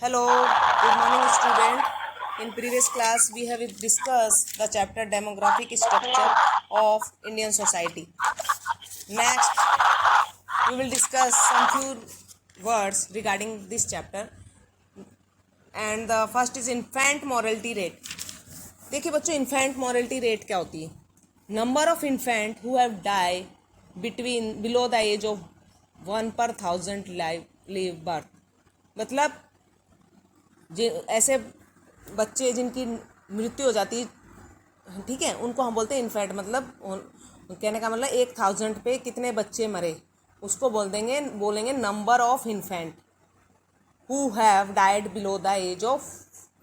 Hello, good morning student. In previous class we have discussed the chapter demographic structure of Indian society. Next we will discuss some few words regarding this chapter and the first is infant mortality rate. देखिए बच्चों infant mortality rate क्या होती है? Number of infant who have died below the age of 1/1000 live birth. मतलब ऐसे बच्चे जिनकी मृत्यु हो जाती है, ठीक है, उनको हम बोलते हैं इन्फेंट। मतलब कहने का मतलब 1000 पे कितने बच्चे मरे उसको बोलेंगे number of infant who have died below the age of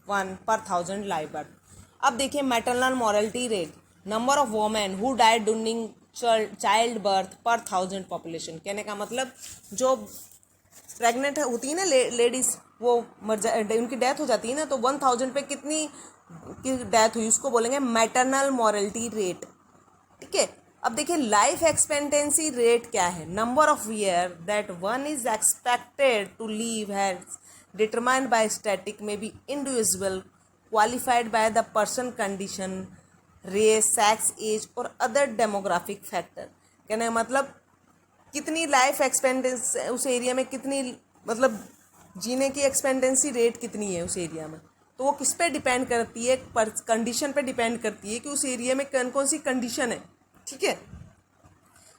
1/1000 live birth. अब देखिए maternal mortality rate, number of women who died during child birth per 1000 population. कहने का मतलब जो प्रेग्नेंट होती है ना लेडीज़, वो उनकी डेथ हो जाती है ना, तो 1000 पे कितनी की डेथ हुई उसको बोलेंगे मैटरनल मॉर्टेलिटी रेट। ठीक है, अब देखिए लाइफ एक्सपेक्टेंसी रेट क्या है? Number of year that one is expected to live has determined by static may be individual qualified by the person condition race sex age और अदर डेमोग्राफिक फैक्टर। कहने का मतलब कितनी लाइफ एक्सपेक्टेंसी उस area में, कितनी मतलब जीने की एक्सपेक्टेंसी रेट कितनी है उस एरिया में, तो वो किस पे डिपेंड करती है? कंडीशन पे डिपेंड करती है कि उस एरिया में कौन कौन सी कंडीशन है। ठीक है,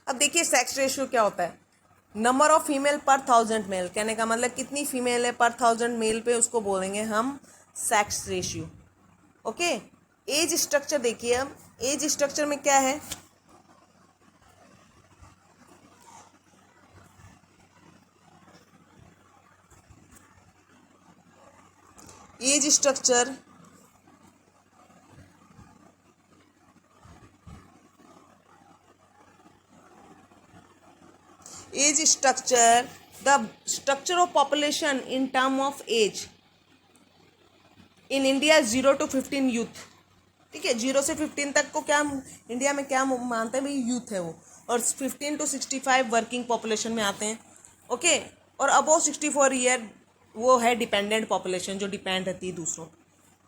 अब देखिए सेक्स रेशियो क्या होता है? नंबर ऑफ फीमेल पर 1000 मेल। कहने का मतलब कितनी फीमेल है पर 1000 मेल पे, उसको बोलेंगे हम sex ratio. Okay, age structure देखिए, अब एज स्ट्रक्चर में क्या है? Age structure the structure of population in term of age in India 0 to 15 youth. ठीक है, 0 से 15 तक को क्या इंडिया में क्या मानते हैं भाई? यूथ है वो। और 15 to 65 वर्किंग पॉपुलेशन में आते हैं। ओके, और अबव 64 ईयर वो है डिपेंडेंट पॉपुलेशन, जो डिपेंड रहती है दूसरों।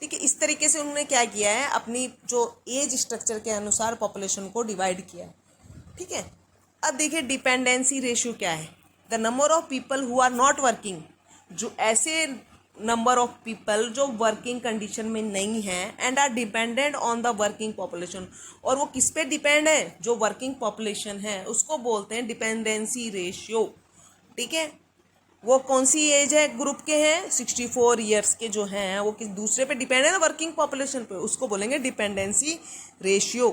ठीक है, इस तरीके से उन्होंने क्या किया है, अपनी जो एज स्ट्रक्चर के अनुसार पॉपुलेशन को डिवाइड किया है। ठीक है, अब देखिए डिपेंडेंसी रेशियो क्या है? The number of people who are not working, जो ऐसे नंबर ऑफ पीपल जो वर्किंग कंडीशन में नहीं है and are dependent on the working population. और वो किस पे डिपेंड है? जो वर्किंग पॉपुलेशन है उसको बोलते हैं डिपेंडेंसी रेशियो। ठीक है, वो कौन सी एज है ग्रुप के हैं? 64 ईयर्स के जो हैं, वो किस दूसरे पे डिपेंड है ना, वर्किंग पॉपुलेशन पे, उसको बोलेंगे डिपेंडेंसी रेशियो।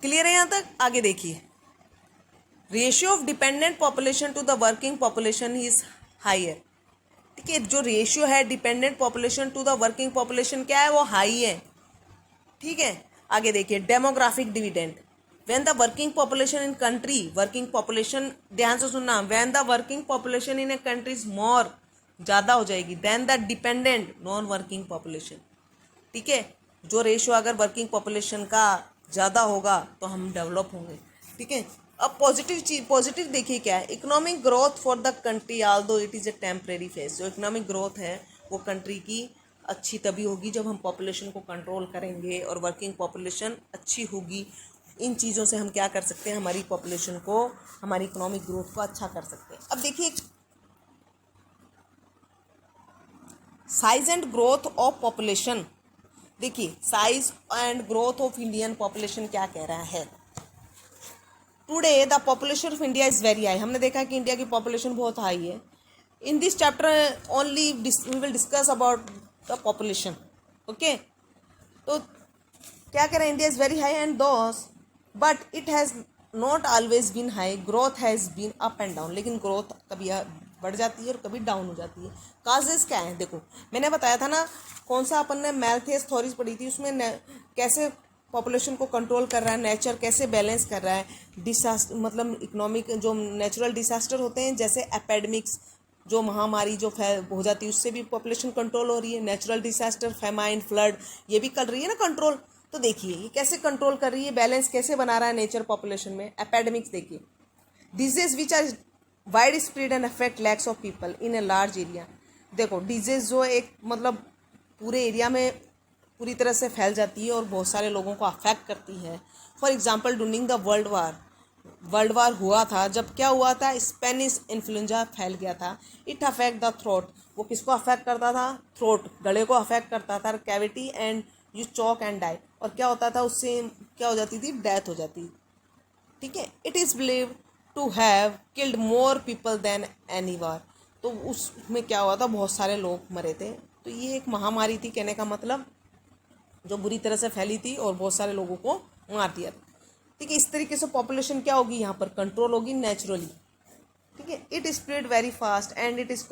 क्लियर है यहाँ तक? आगे देखिए, ratio of dependent population to the working population is higher. ठीक है, जो रेशियो है dependent population to the working population क्या है? वो हाई है। ठीक है, आगे देखिए demographic dividend, when the working population in country, working population, ध्यान से सुनना, when the working population in a country is more, ज़्यादा हो जाएगी, then the dependent non working population. ठीक है, जो रेशियो अगर वर्किंग पॉपुलेशन का ज़्यादा होगा तो हम डेवलप होंगे। ठीक है, अब पॉजिटिव देखिए क्या है? Economic growth for the country Aldous it is a temporary phase. जो इकोनॉमिक ग्रोथ है वो कंट्री की अच्छी तभी होगी जब हम पॉपुलेशन को कंट्रोल करेंगे और वर्किंग पॉपुलेशन अच्छी होगी। इन चीज़ों से हम क्या कर सकते हैं? हमारी पॉपुलेशन को, हमारी इकोनॉमिक ग्रोथ को अच्छा कर सकते हैं। अब देखिए size and growth of population, देखिए size and growth of Indian population क्या कह रहा है? Today the population of India is very high. हमने देखा कि इंडिया की पॉपुलेशन बहुत हाई है। In this chapter only we will discuss about the population. Okay, तो क्या कह रहे हैं? India is very high and those but it has not always been high, growth has been up and down. लेकिन growth कभी बढ़ जाती है और कभी डाउन हो जाती है। काजेस क्या है? देखो मैंने बताया था ना, कौन सा अपन ने मैल्थियस थ्योरीज पढ़ी थी, उसमें कैसे पॉपुलेशन को कंट्रोल कर रहा है, नेचर कैसे बैलेंस कर रहा है। डिसास्टर मतलब इकोनॉमिक जो नेचुरल डिसास्टर होते हैं, जैसे एपेडमिक्स, जो महामारी जो हो जाती है, उससे भी पॉपुलेशन कंट्रोल हो रही है। नेचुरल डिसास्टर, फेमाइन, फ्लड, ये भी कर रही है ना कंट्रोल। तो देखिए ये कैसे कंट्रोल कर रही है, बैलेंस कैसे बना रहा है नेचर पॉपुलेशन में। एपेडमिक्स देखिए, disease which are wide spread and affect lakhs of people in a large area. देखो डिजीज़ जो एक मतलब पूरे एरिया में पूरी तरह से फैल जाती है और बहुत सारे लोगों को अफेक्ट करती है। For example during the world war हुआ था, जब क्या हुआ था, स्पेनिश इन्फ्लुएंजा फैल गया था। इट अफेक्ट द थ्रोट, वो किसको अफेक्ट करता था, थ्रोट गले को अफेक्ट करता था, cavity and you choke and die, और क्या होता था उससे, क्या हो जाती थी, डेथ हो जाती। ठीक है, it is believe to have killed more people than any war, तो उसमें क्या हुआ था, बहुत सारे लोग मरे थे। तो ये एक महामारी थी, कहने का मतलब जो बुरी तरह से फैली थी और बहुत सारे लोगों को मार दिया था। ठीक है, इस तरीके से पॉपुलेशन क्या होगी, यहाँ पर कंट्रोल होगी नेचुरली। ठीक है, it spread very fast and it is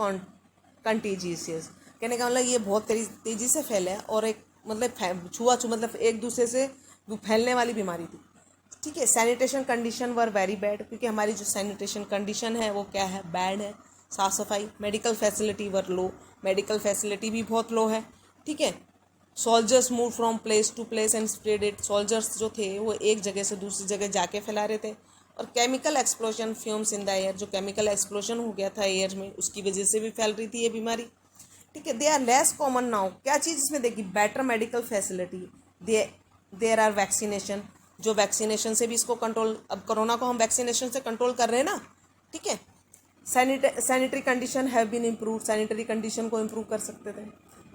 contagious, कहने का मतलब ये बहुत तेज़ी से फैला है और एक मतलब छुआछूत मतलब एक दूसरे से फैलने वाली बीमारी थी। ठीक है, sanitation condition were very bad, क्योंकि हमारी जो सैनिटेशन कंडीशन है वो क्या है, बैड है, साफ़ सफाई। Medical facility were low, medical facility भी बहुत लो है। ठीक है, soldiers move from place to place and spread it, soldiers जो थे वो एक जगह से दूसरी जगह जाके फैला रहे थे। और chemical explosion fumes in the air, जो केमिकल एक्सप्लोजन हो गया था एयर में, उसकी वजह से भी फैल रही थी ये बीमारी। ठीक है, they are less common now, क्या चीज़ इसमें देखी, better medical facility, there are vaccination, जो वैक्सीनेशन से भी इसको कंट्रोल, अब कोरोना को हम वैक्सीनेशन से कंट्रोल कर रहे हैं ना। ठीक है, sanitary condition have been improve, sanitary condition को इम्प्रूव कर सकते थे।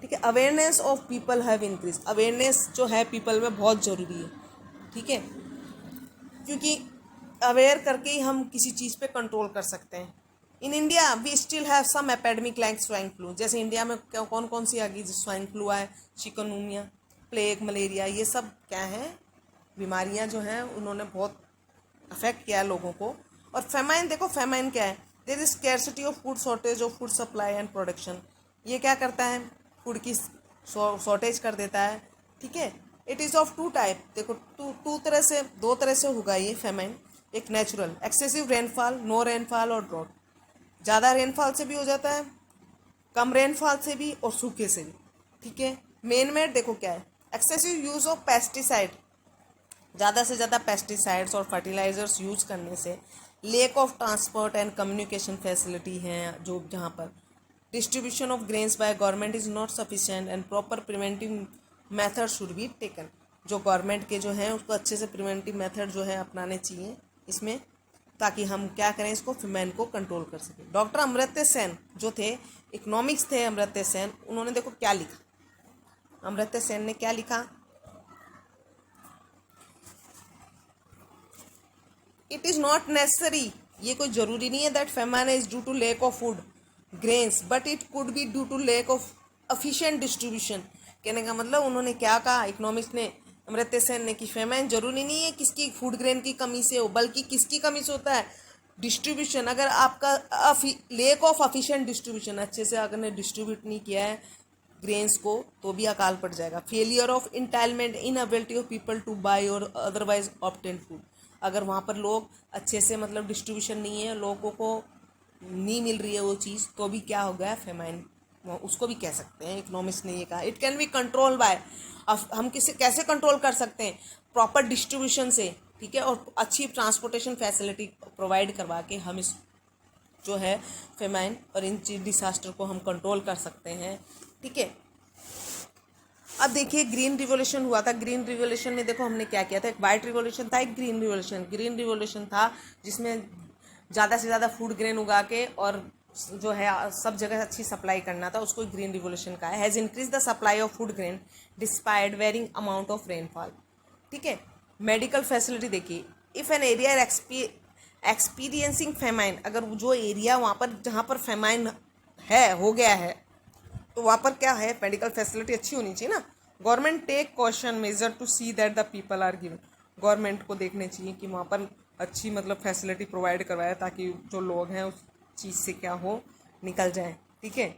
ठीक है, awareness of people have increase, awareness जो है पीपल में बहुत ज़रूरी है। ठीक है, क्योंकि अवेयर करके ही हम किसी चीज़ पे कंट्रोल कर सकते हैं। In India we still have some epidemic like swine flu, जैसे इंडिया में क्या कौन कौन सी आ गई, स्वाइन फ्लू है, चिकनगुनिया, प्लेग, मलेरिया, ये सब क्या है, बीमारियां जो हैं उन्होंने बहुत अफेक्ट किया लोगों को। और फेमाइन, देखो फेमाइन क्या है, there is scarcity of food, shortage of food supply and production, ये क्या करता है, फूड की शॉर्टेज कर देता है। ठीक है, it is of two type, देखो टू तरह से, दो तरह से होगा ये फेमाइन। एक natural, excessive rainfall, no rainfall और ड्रॉट, ज़्यादा रेनफॉल से भी हो जाता है, कम रेनफॉल से भी और सूखे से भी। ठीक है, मेन में देखो क्या है, एक्सेसिव यूज़ ऑफ पेस्टिसाइड, ज़्यादा से ज़्यादा पेस्टिसाइड्स और फर्टिलाइजर्स यूज करने से, lake of transport and communication facility हैं जो जहाँ पर, distribution of grains by government is not sufficient and proper preventive method should be taken, जो गवर्नमेंट के जो हैं उसको अच्छे से प्रिवेंटिव मेथड जो है अपनाने चाहिए इसमें, ताकि हम क्या करें, इसको फेमाइन को कंट्रोल कर सकें। डॉक्टर अमर्त्य सेन जो थे, इकोनॉमिक्स थे अमर्त्य सेन, उन्होंने देखो क्या लिखा, अमर्त्य सेन ने क्या लिखा, इट इज़ नॉट नेसेसरी, ये कोई ज़रूरी नहीं है that famine is due to lack of food grains, but it could be due to lack of efficient distribution, कहने का मतलब उन्होंने क्या कहा, इकोनॉमिक्स ने, अमर्त्य सेन ने, कि फेमाइन जरूरी नहीं है किसकी फूड ग्रेन की कमी से हो, बल्कि किसकी कमी से होता है, डिस्ट्रीब्यूशन। अगर आपका लेक ऑफ एफिशिएंट डिस्ट्रीब्यूशन, अच्छे से अगर ने डिस्ट्रीब्यूट नहीं किया है ग्रेन्स को, तो भी अकाल पड़ जाएगा। Failure of entitlement, inability of people to buy और अदरवाइज ऑब्टेन फूड, अगर वहाँ पर लोग अच्छे से मतलब डिस्ट्रीब्यूशन नहीं है, लोगों को नहीं मिल रही है वो चीज़, तो भी क्या हो गया, फेमाइन, उसको भी कह सकते हैं, इकोनॉमिक्स ने ये कहा। It can be control by, हम किसे कैसे कंट्रोल कर सकते हैं, प्रॉपर डिस्ट्रीब्यूशन से। ठीक है, और अच्छी ट्रांसपोर्टेशन फैसिलिटी प्रोवाइड करवा के हम इस जो है फेमाइन और इन डिसास्टर को हम कंट्रोल कर सकते हैं। ठीक है, अब देखिए ग्रीन रिवॉल्यूशन हुआ था, ग्रीन रिवॉल्यूशन में देखो हमने क्या किया था, एक वाइट रिवॉल्यूशन था, एक ग्रीन रिवॉल्यूशन। ग्रीन रिवॉल्यूशन था जिसमें ज़्यादा से ज़्यादा फूड ग्रेन उगा के और जो है सब जगह अच्छी सप्लाई करना था, उसको ग्रीन रिवॉल्यूशन का है। Has increase the supply of food grain despite varying amount of rainfall. ठीक है, मेडिकल फैसिलिटी देखिए, if an area experiencing famine, अगर जो एरिया वहाँ पर जहाँ पर फेमाइन है हो गया है, तो वहाँ पर क्या है, मेडिकल फैसिलिटी अच्छी होनी चाहिए ना। Government take caution measure to see that the people are given, government को देखने चाहिए कि वहाँ पर अच्छी मतलब फैसिलिटी प्रोवाइड करवाए, ताकि जो लोग हैं उस चीज़ से क्या हो, निकल जाए। ठीक है,